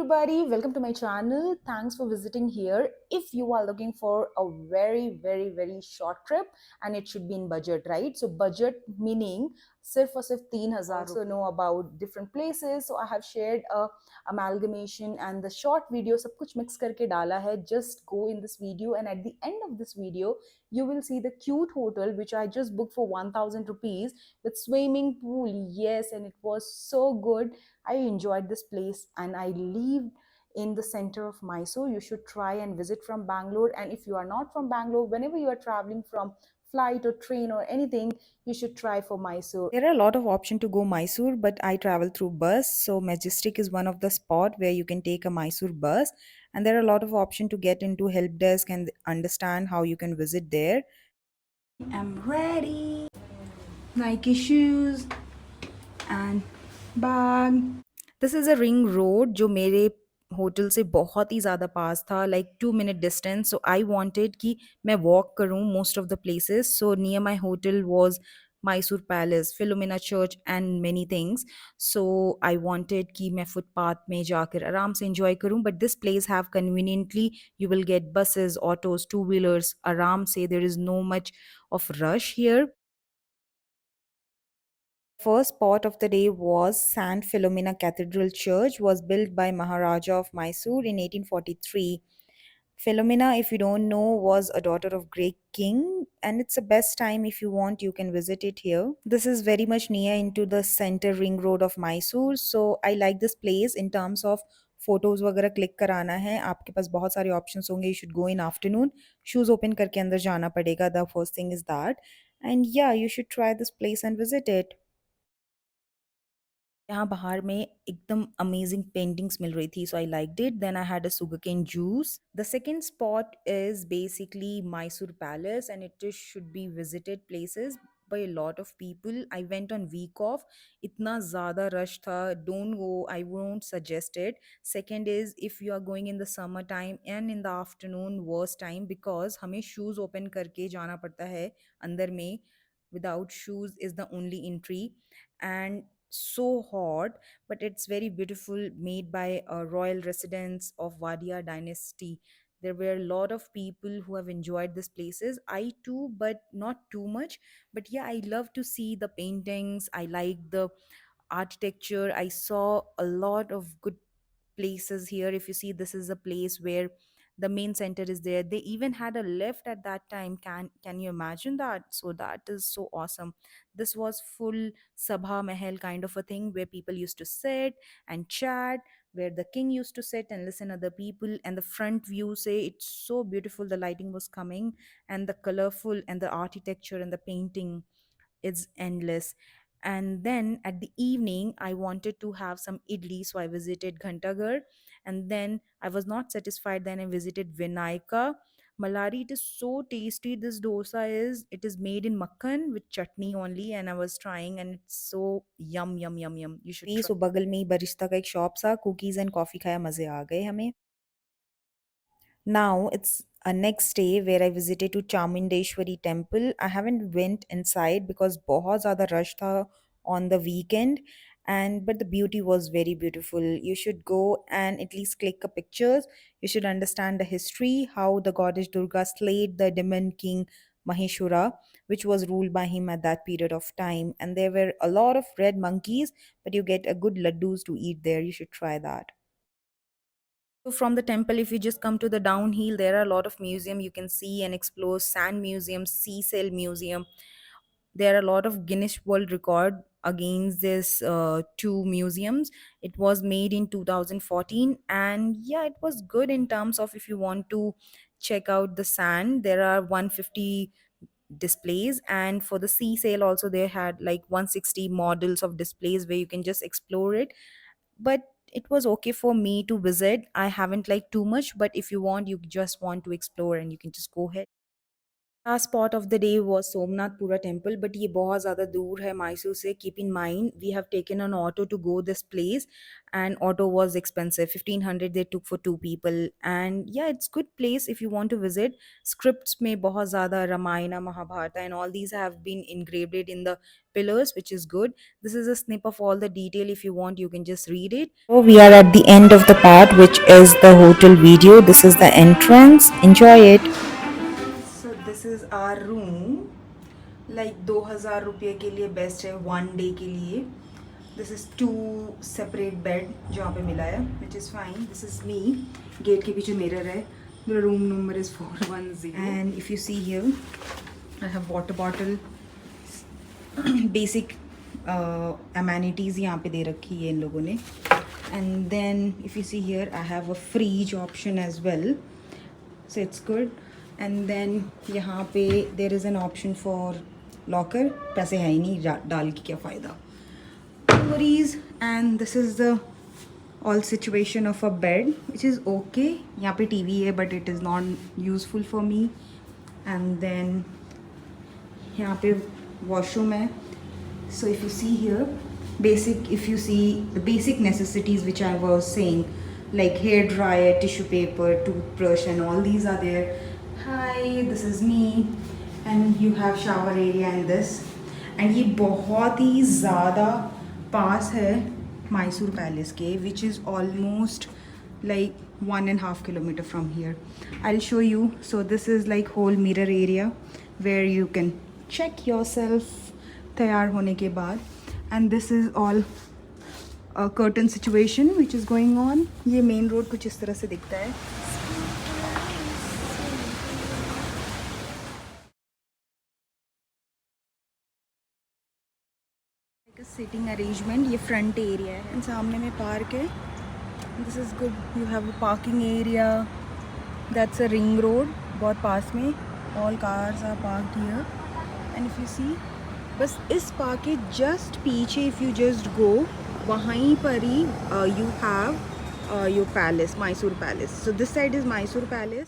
everybody, welcome to my channel. Thanks for visiting here. If you are looking for a very short trip and it should be in budget, right? So budget meaning सिर्फ और सिर्फ 3,000 also know about different places. So I have shared a amalgamation and the short video सब कुछ mix करके डाला है. Just go in this video and at the end of this video you will see the cute hotel which I just booked for 1,000 rupees with swimming pool. Yes, and it was so good. I enjoyed this place and I lived in the center of Mysore. You should try and visit from Bangalore. And if you are not from Bangalore, whenever you are traveling from flight or train or anything, you should try for Mysore. There are a lot of options to go Mysore, but I travel through bus. So Majestic is one of the spot where you can take a Mysore bus. And there are a lot of options to get into help desk and understand how you can visit there. I'm ready. Nike shoes and bag. This is a ring road जो मेरे hotel से बहुत ही ज़्यादा पास था, like 2 minute distance. So I wanted कि मैं walk करूँ most of the places. So near my hotel was Mysore Palace, Philomena Church and many things. So I wanted कि मैं फुटपाथ में जाकर आराम से enjoy करूँ. But this place have conveniently you will get buses, autos, two-wheelers आराम से. There is no much of rush here. First spot of the day was Sant Philomena Cathedral Church was built by Maharaja of Mysore in 1843. Philomena, if you don't know, was a daughter of great king, and it's the best time if you want you can visit it here. This is very much near into the center ring road of Mysore, so I like this place in terms of photos वगैरह click कराना है आपके पास बहुत सारे options होंगे you should go in afternoon shoes open करके अंदर जाना पड़ेगा the first thing is that and या you should try this place and visit it यहाँ बाहर में एकदम अमेजिंग पेंटिंग्स मिल रही थी so I liked it then I had a sugarcane juice the second spot is basically Mysore Palace and it should be visited places by a lot of people. I went on week off. इतना ज़्यादा rush था. Don't go. I won't suggest it. Second is if you are going in the summer time and in the afternoon, worst time because हमें shoes open करके जाना पड़ता है अंदर में. Without shoes is the only entry. And so hot, but it's very beautiful, made by a royal residents of Wadia dynasty. There were a lot of people who have enjoyed these places. I too, but not too much. But yeah, I love to see the paintings. I like the architecture. I saw a lot of good places here. If you see, this is a place where the main center is there. They even had a lift at that time. Can you imagine that? So that is so awesome. This was full sabha mahal kind of a thing where people used to sit and chat, where the king used to sit and listen other people. And the front view, say, it's so beautiful. The lighting was coming and the colorful and the architecture and the painting is endless. And then at the evening, I wanted to have some idli, so I visited Ghantaghar. And then I was not satisfied. Then I visited Vinayaka. Malari, it is so tasty. This dosa is, it is made in makhan with chutney only, and I was trying, and it's so yum, yum, yum, yum. You should try. So बगल में ही Barista का एक shop था, cookies and coffee खाया, मजे आ गए हमें. Now it's a next day where I visited to Chamundeshwari temple. I haven't went inside because बहुत ज़्यादा rush था on the weekend, and but the beauty was very beautiful. You should go and at least click a pictures. You should understand the history, how the goddess Durga slayed the demon king Maheshwara, which was ruled by him at that period of time. And there were a lot of red monkeys, but you get a good laddus to eat there. You should try that. So from the temple, if you just come to the downhill, there are a lot of museum you can see and explore. Sand Museum, Sea Sail Museum. There are a lot of Guinness World Record against this two museums. It was made in 2014, and yeah, it was good in terms of if you want to check out the sand. There are 150 displays, and for the sea sail also they had like 160 models of displays where you can just explore it. But it was okay for me to visit. I haven't liked too much, but if you want, you just want to explore and you can just go ahead. Last spot of the day was Somnath Pura temple, but ये बहुत ज़्यादा दूर है Mysore से. Keep in mind, we have taken an auto to go this place, and auto was expensive. 1500 they took for two people, and yeah, it's good place if you want to visit. Scripts में बहुत ज़्यादा Ramayana, Mahabharata, and all these have been engraved in the pillars, which is good. This is a snip of all the detail. If you want, you can just read it. So we are at the end of the part, which is the hotel video. This is the entrance. Enjoy it. So this is our room. Like 2000 रुपये के लिए best है one day के लिए. This is two separate bed जहाँ पे मिला है, which is fine. This is me. Gate के पीछे मिरर है. The room number is 410. And if you see here, I have water bottle. Basic amenities यहाँ पे दे रखी है इन लोगों ने. And then if you see here, I have a fridge option as well, so it's good. And then यहाँ पे there is an option for locker. पैसे है ही नहीं, डाल के क्या फ़ायदा. No worries. And this is the all situation of a bed, which is okay. यहाँ पे TV है, but it is not useful for me. And then यहाँ पे washroom है. So if you see here, if you see the basic necessities which I was saying, like hair dryer, tissue paper, toothbrush, and all these are there. Hi, this is me. And you have shower area in this. And ये बहुत ही ज़्यादा पास है Mysore palace के, which is almost like 1.5 kilometer from here. I'll show you. So this is like whole mirror area where you can check yourself तैयार होने के बाद. And this is all a curtain situation which is going on. ये main road कुछ इस तरह से दिखता है. Like a sitting arrangement. ये front area है and सामने में park है. This is good. You have a parking area. That's a ring road. बहुत पास में. All cars are parked here. And if you see, बस इस पार्क के जस्ट पीछे इफ़ यू जस्ट गो, वहीं पर ही you have your palace, Mysore Palace. So this side is Mysore palace.